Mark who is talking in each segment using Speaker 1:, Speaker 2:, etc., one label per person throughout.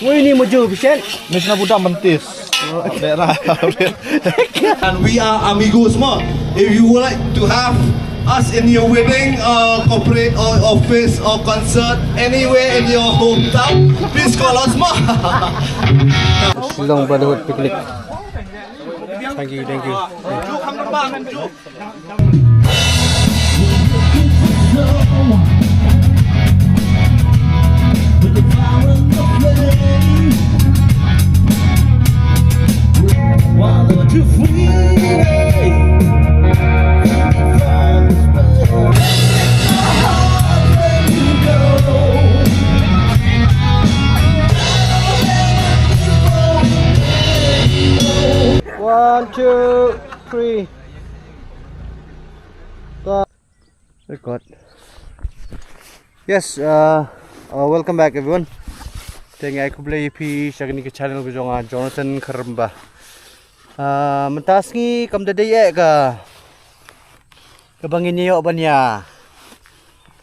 Speaker 1: Wah ini maju Vicen.
Speaker 2: National budak mentis. Daerah. And we are amigos semua. If you would like to have us in your wedding, corporate or office or concert anywhere in your hometown, please call us more.
Speaker 1: Shillong Brotherhood picnic. Thank you, thank you. One, two, three. Record. Yes, welcome back everyone. Tengah aku play EP ni ke channel ko jonga Jonathan Kharamba. Mentas ni kam da dayek ka. Kabangin niyo banya.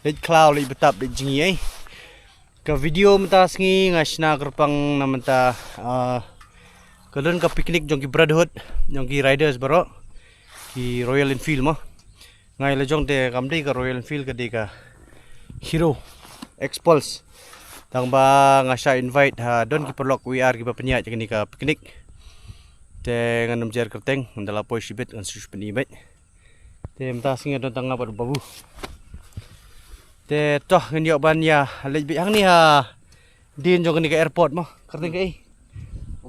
Speaker 1: Red cloud li betap di Jing ai. Ka video mentas ni ngasna kerpang namanta kalon ka picnic jong ki Brotherhood, jong ki riders baro. Ki Royal Enfield mo. Ngai la jong te kam dei ka Royal Enfield ka dei ka Hero Expulse. Tang ba ngasya invite ha don ki perlok WR ki bapenya ni ka picnic. Te nganam jar kerteng ndala poi sibet ngan sus peni bet. Te mentas ni don tang apa babu. Te toh ngan yo ban ya lej bi hang ni ha din jong ni ka airport mo kerteng ka ai.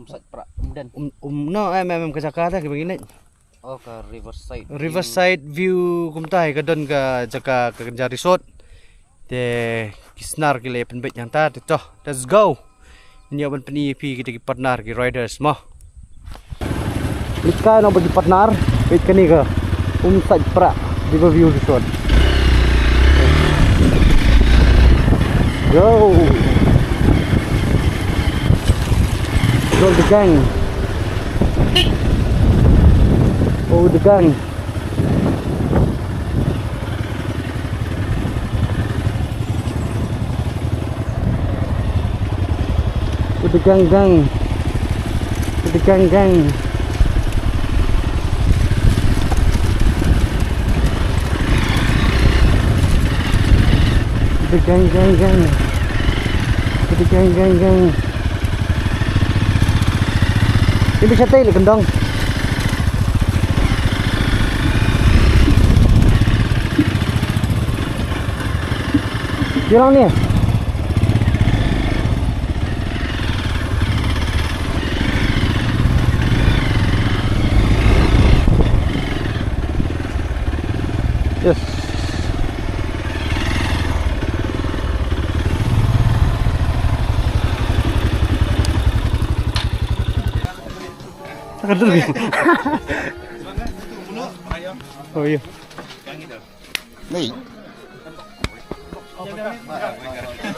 Speaker 3: Sat pra dan
Speaker 1: No ke Jakarta ke begini.
Speaker 3: oh ke
Speaker 1: Riverside view kumtai ka don ka jaka ka kerja resort. Te kisnar ki le penbet yang ta te toh let's go. Ini aban peni EP kita ki partner ki riders mo. Ika no bagi partner wait kani ka sat pra di view resort. Go. Roll the gang. Oh, the gang. With the gang. With the gang. With the gang. With the gang. Ini bisa tail gendong. Shillong ni. Yes. Oh iya.
Speaker 3: Nih.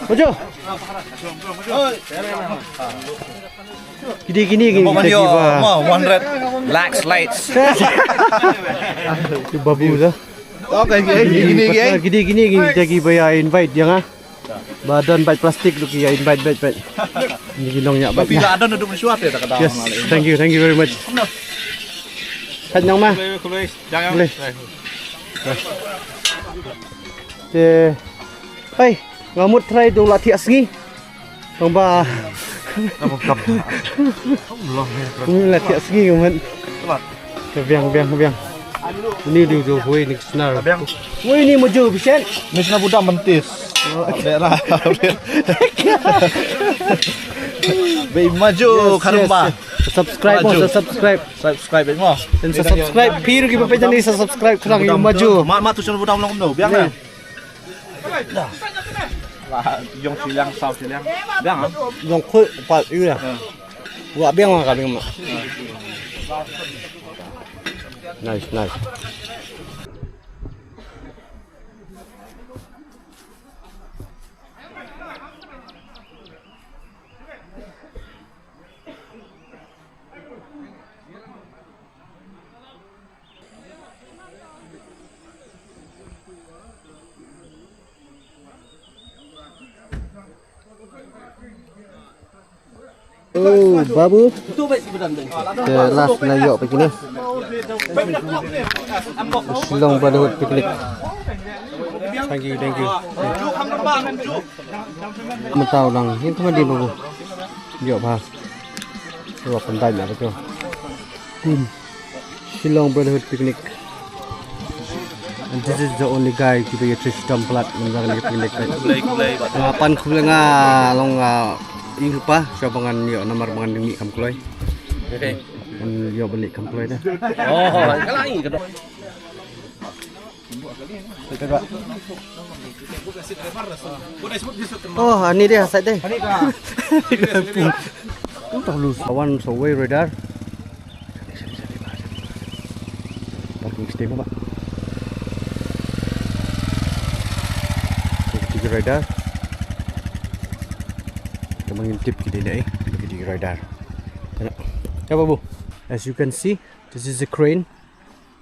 Speaker 1: Maju. Gini.
Speaker 2: One red.
Speaker 3: Lax lights.
Speaker 1: Itu babu dah.
Speaker 2: Okay, gini.
Speaker 1: Jadi bayar invite jangan. Badan bait plastik tu kia invite bait. Ini ginongnya bait.
Speaker 2: Bila ada duduk mesyuat ya tak ada.
Speaker 1: Yes, thank you very much. Kan yang mah. Boleh. Hey, ngamut try tu latih asli. Tambah. Ini latih asli kawan. Biang. Ini dia hui ni senar. Hui ni maju Vicen.
Speaker 2: National budak mentis. Daerah. Baik maju Kharamba.
Speaker 1: Subscribe mo, subscribe
Speaker 2: mo.
Speaker 1: Dan subscribe piro ki pa ni sa subscribe kurang yung maju.
Speaker 2: Mat tu budak belum no. Biang na. Lah, yung Shillong South Shillong. Biang ah.
Speaker 1: Yung khu pa yu ya. Wa biang ka biang ma. Nice. Oh, babu. The last layok begini. Shillong Brotherhood picnic. Thank you. Mentau lang. Ini cuma di babu. Yuk bah. Dua pandai lah betul. Shillong Brotherhood picnic. And this is the only guy kita ya trish templat menjaga picnic. Lapan kulenga long ini lupa siapa bangan yo nomor bangan demi kamkloi. Okey. Yo balik kamkloi dah.
Speaker 3: Oh, kalau ini kedok.
Speaker 1: Oh, ini dia side dia. Tak lulus. Awan sawai radar. Parking stem apa? Tiga radar. Kita mengintip kita ni bagi tiga radar. Apa bu? As you can see, this is a crane,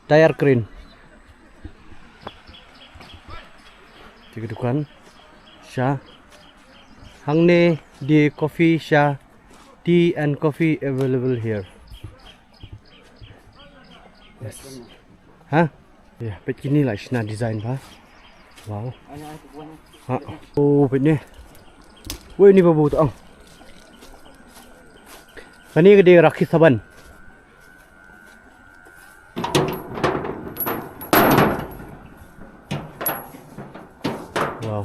Speaker 1: tire crane. Tiga dukan. Sha. Hang ni di coffee sha. Tea and coffee available here. Yes. Huh? Yeah, begini lah Shina design pa. Wow. Ha. Oh, begini. Woi ni babu tu. Kani gede rakhi saban. Wow.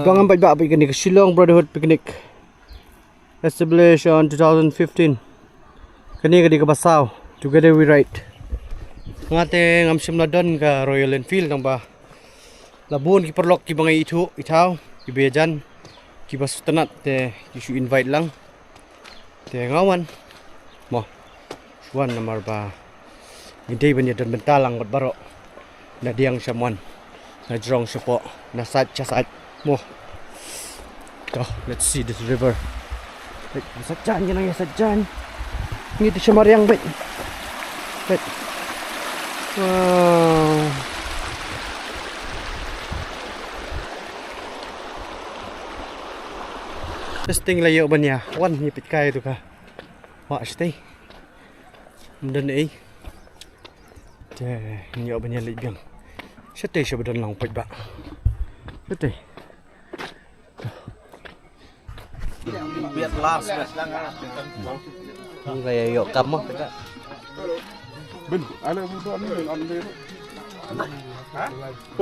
Speaker 1: Bangang baik-baik picnic Shillong Brotherhood picnic. Established on 2015. Kani gede ke Basau. Together we ride. Ngate ngam simladon ke Royal Enfield nang ba. Labun ki perlok ki bangai itu itau ki bejan ki basutanat te isu invite lang. Te ngawan. Mo. Suan nomor ba. Gede banya dan bentalang got barok. Na diang samuan. Na jrong sepo. Na sat chasat. Mo. Oh, let's see this river. Sajan je nang sajan. Ni tu semariang bet. Bet. Wow. Testing layo banya. Wan ni pitkai tu ka. Wa stay. Mden ai. Te nyo banya libiang. Stay sebedan lang pit ba. Stay.
Speaker 3: Biar last.
Speaker 1: Ni layo yo kam mo.
Speaker 4: Ben, ada budak ni on dia.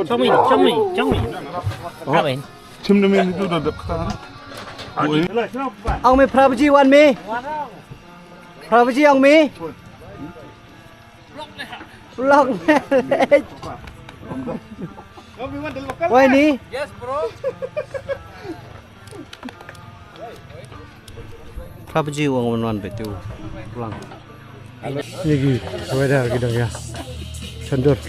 Speaker 3: Trong mình. Ủa mình.
Speaker 4: Chim ni itu dah dekat.
Speaker 1: Ông mi Prabhuji wan mi. Prabhuji ông mi. Vlog. Why ni?
Speaker 3: Yes, bro.
Speaker 1: Prabhuji wang wan betu. Pulang. Lagi, weather kita ya. Sandur.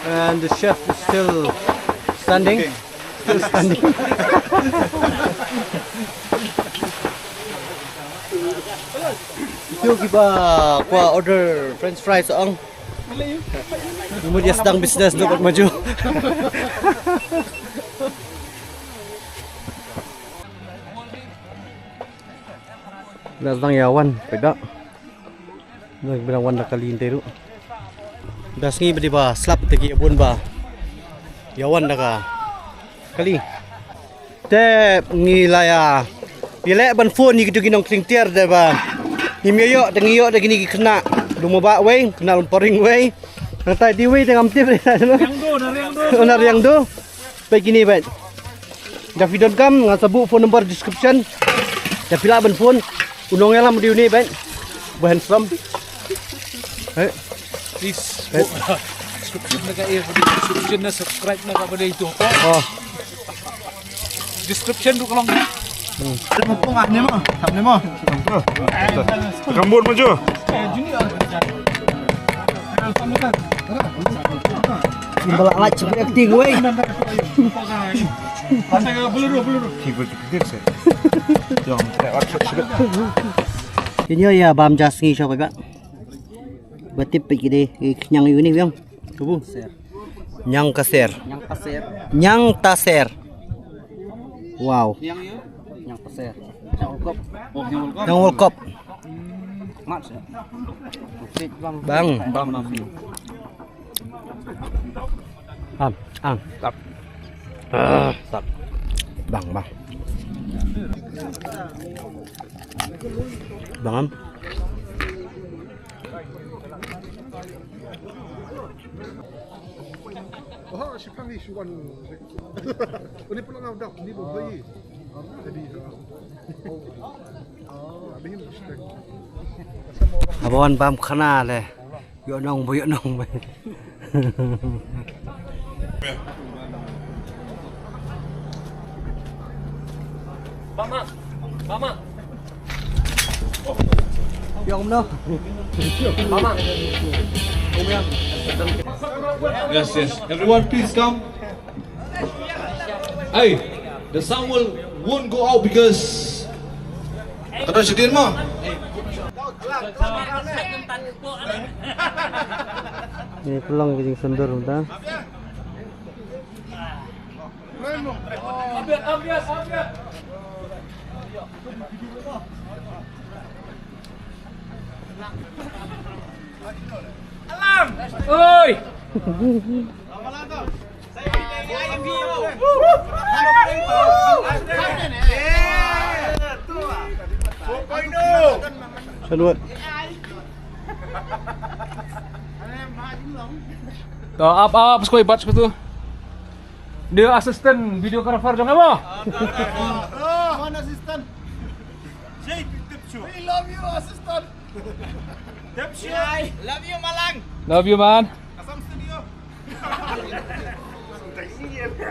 Speaker 1: And the chef is still standing. Still standing. Itu kita kuah order French fries ang. Kemudian sedang bisnes untuk maju. Sedang yawan, beda. Bilang wan nak kali interu. Das ngi bedi ba slap tegi abun ba. Yawan dah kali. Te ngi laya. Pilek ban phone ni gitu ginong kringtiar dah ba. Ni meyo dengiyo dah gini kena. Lumo ba we, kena lumparing we. Nanti di we tengam tip. Yang do. Baik gini ba. Dah video kam ngan sabu phone number description. Dah pilek ban phone. Unongnya lah di ni ba. Bahan from. Hey.
Speaker 5: Please subscribe na kayo, description na subscribe na ka pada itu.
Speaker 1: Oh.
Speaker 5: Description tu kalau
Speaker 4: Rambut maju.
Speaker 1: Balak lah cepet acting weh. Ini ya bam jas ngi siapa pak? Berarti pergi deh nyang ini bang. Tubuh. Nyang kaser. Nyang taser. Wow.
Speaker 3: Yang peser.
Speaker 1: Yang World Cup. Bang. Tap. Tap. Bang. Bang. Abawan bam Khana le. Yo nong.
Speaker 3: Mama.
Speaker 1: Yo no.
Speaker 3: Mama.
Speaker 2: Yes. Everyone, please come. Hey, the sound won't go out because. Kena sedih mah.
Speaker 1: Ini pulang jadi sender udah.
Speaker 3: Alam. Oi.
Speaker 1: Salut.
Speaker 5: Apa sekoi bat seperti tu. Dia asisten videographer jangan apa?
Speaker 2: Mana assistant? We love you, assistant. Love you, Malang.
Speaker 5: Love you man.
Speaker 2: Asam studio.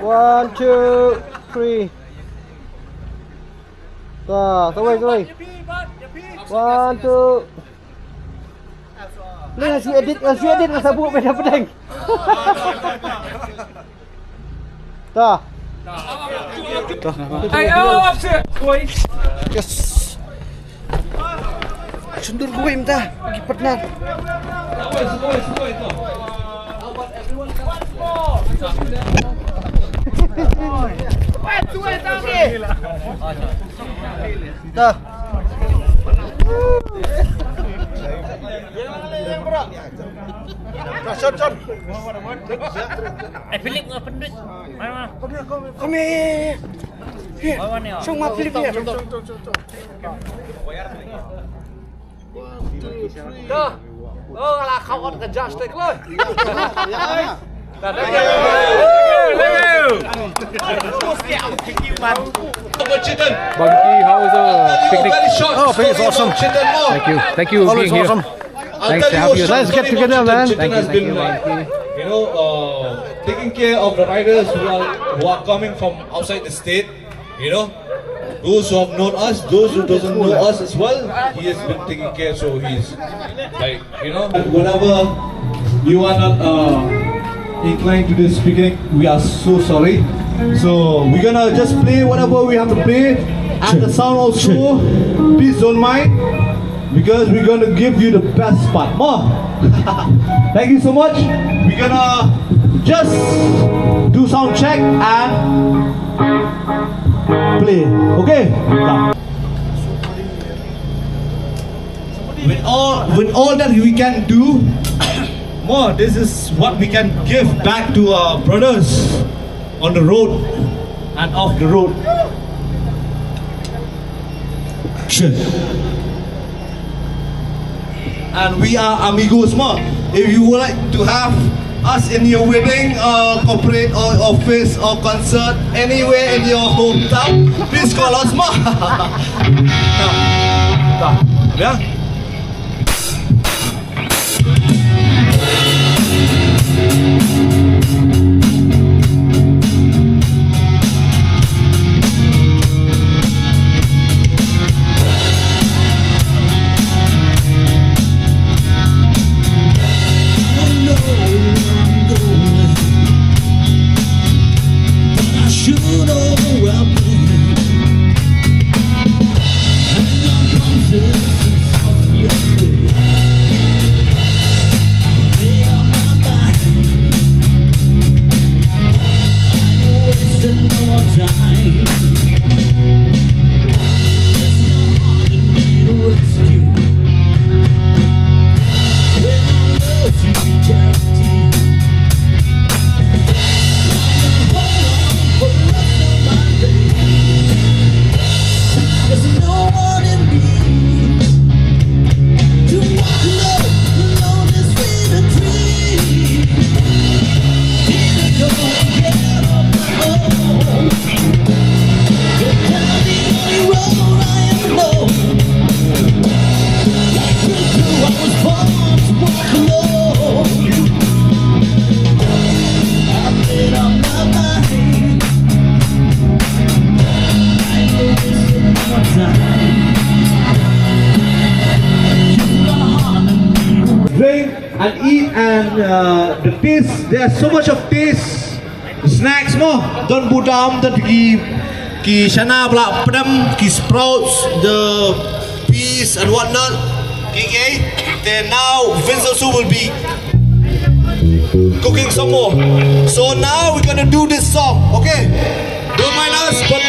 Speaker 1: 1, 2, 3. Tuai. 1, 2. Ni nasi edit masa buat pedang. Dah. Yes. Sundur gue minta pergi partner. Dah. Shot.
Speaker 3: Philip ngapa pendut? Mana?
Speaker 1: Kami.
Speaker 3: Bawa ni.
Speaker 1: Semua Philip ni.
Speaker 5: Dah. Oh, lah kawan ke judge take lah. Bangki, how was the picnic?
Speaker 1: Oh, picnic is awesome.
Speaker 5: Thank you
Speaker 1: Always
Speaker 5: being here.
Speaker 1: awesome.
Speaker 5: Thanks for having us.
Speaker 1: Let's get together, man.
Speaker 2: Thank you. Taking care of the riders who are coming from outside the state. Those who have known us, those who doesn't know us as well, he has been taking care. So he's like, whenever you are not inclined to this speaking, we are so sorry. So we're gonna just play whatever we have to play, and the sound also. Please don't mind, because we're gonna give you the best part. More. Thank you so much. We're gonna just do sound check and play. Okay. With all that we can do, more. This is what we can give back to our brothers on the road and off the road. And we are amigos more. If you would like to have us in your wedding, corporate or office or concert, anywhere in your hometown, please call us more. Yeah. Drink and eat and the taste. There's so much of taste. Snacks mo. Don't put down the ki shana bla padam ki sprouts, the peas and whatnot. Okay. Then now Vince also will be cooking some more. So now we're gonna do this song. Okay. Don't mind us, but.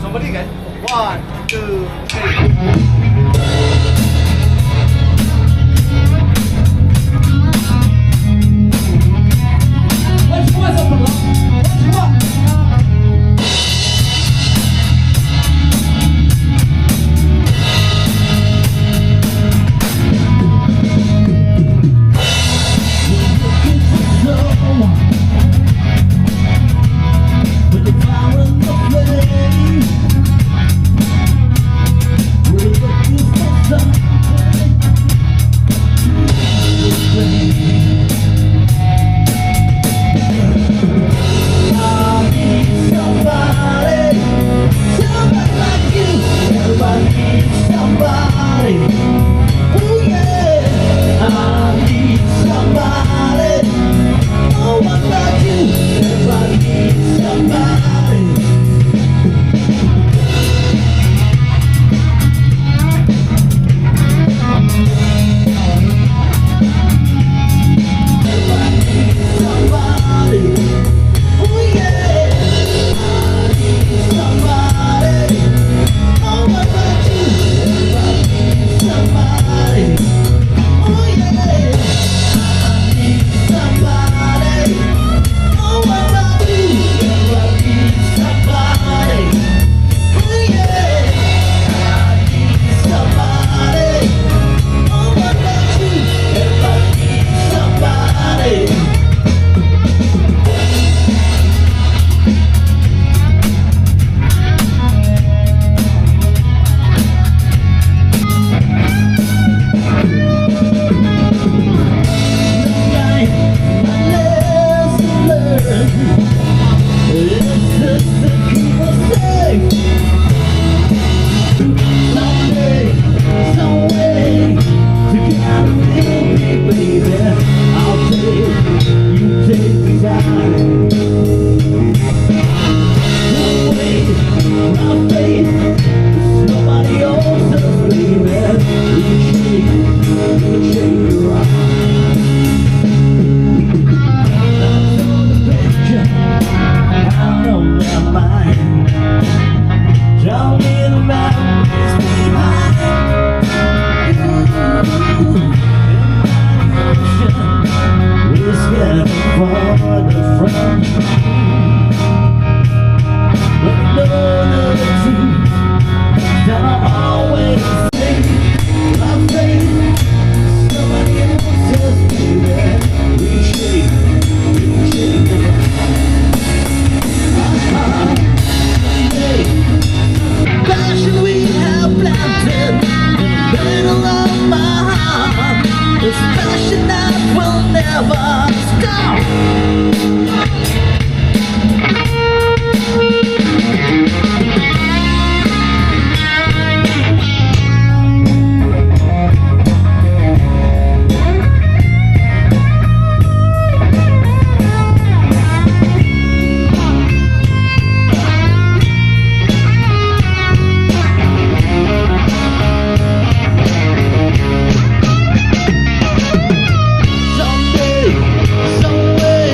Speaker 2: Somebody get 1, 2, 3.
Speaker 6: Someday, somewhere.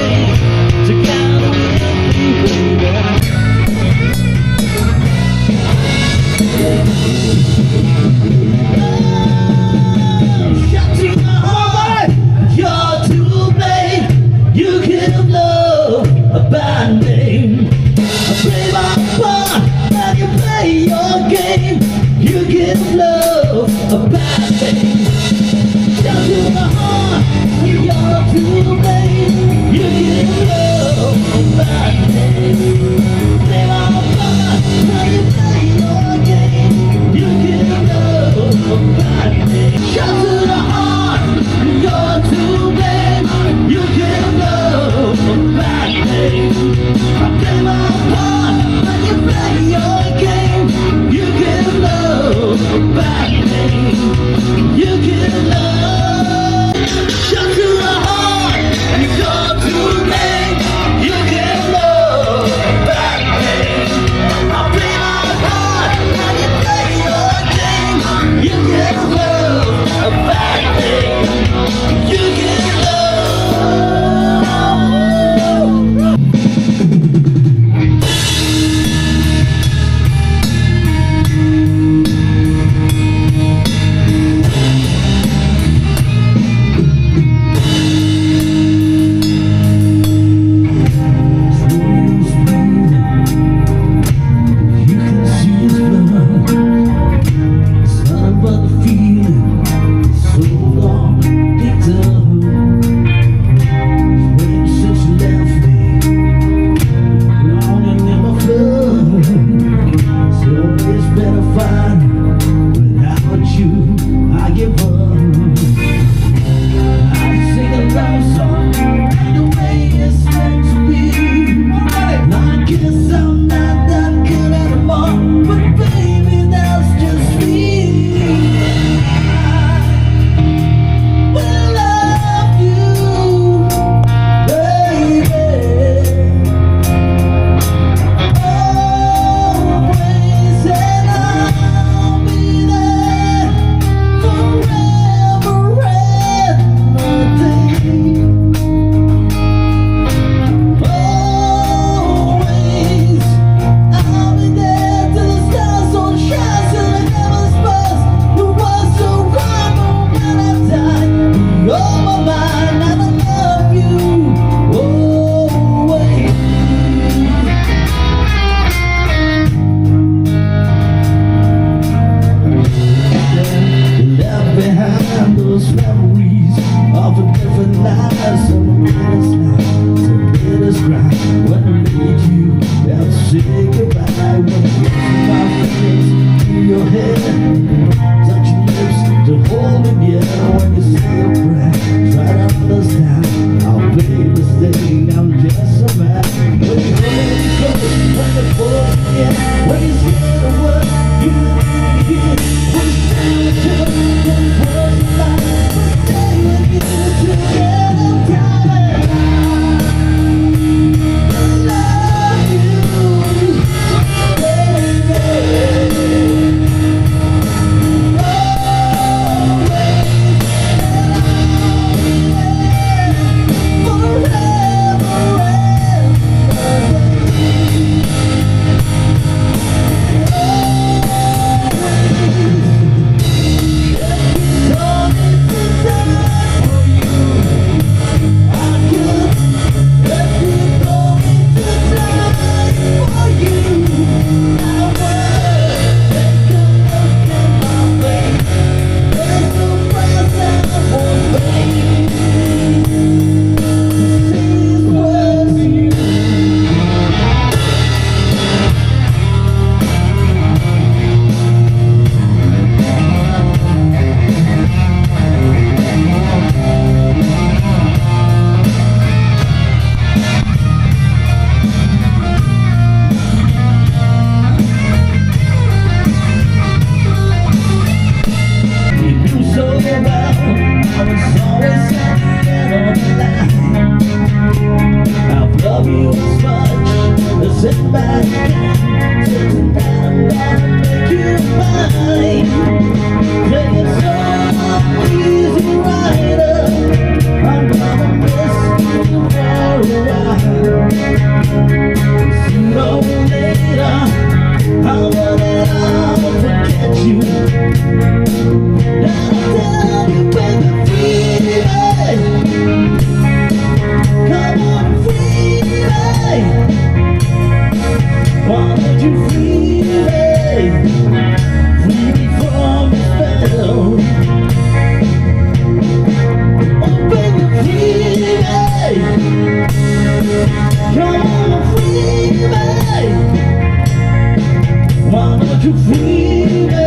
Speaker 2: you free me?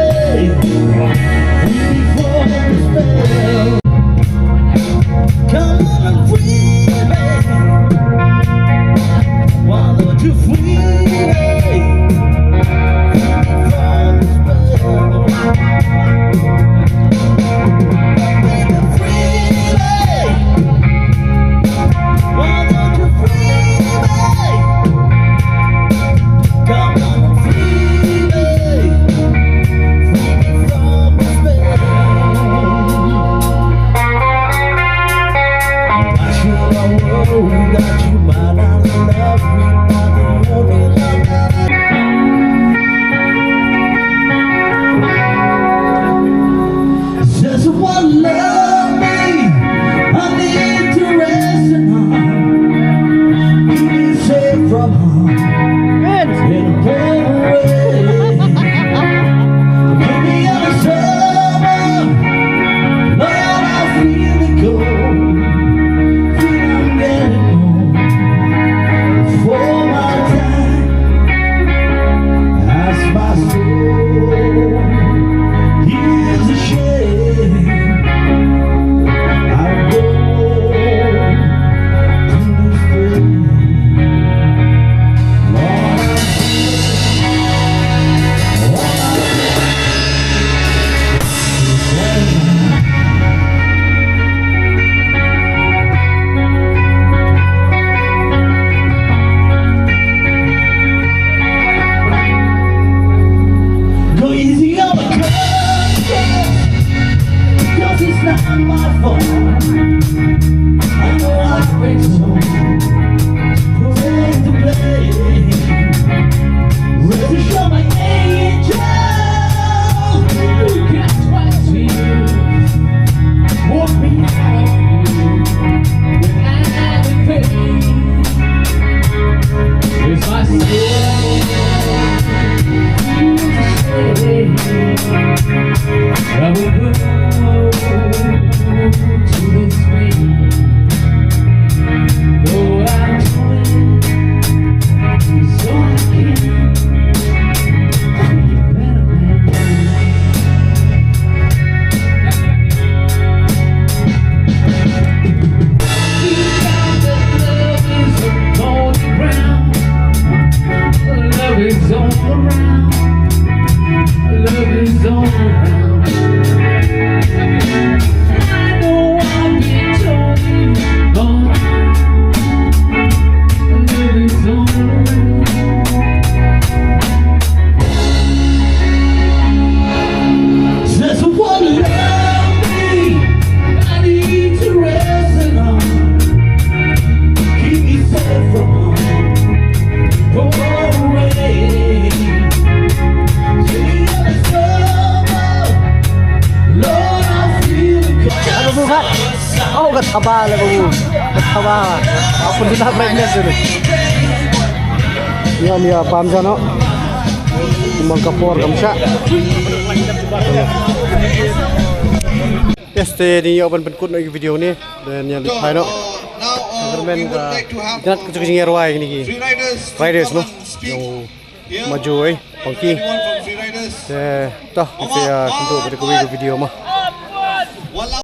Speaker 2: Free me from the spell. Come on and free me. Why don't you free me?
Speaker 1: Kaba lah baru. Kaba. Apa dia nak brightness tu? Ya, paham sana. Memang kapor kamsa. Yes, ni open penkut lagi video ni dan yang di final. Kermen jangan kecil-kecil ruai ni. Riders no. Yang maju pangki. Dah, kita untuk video mah.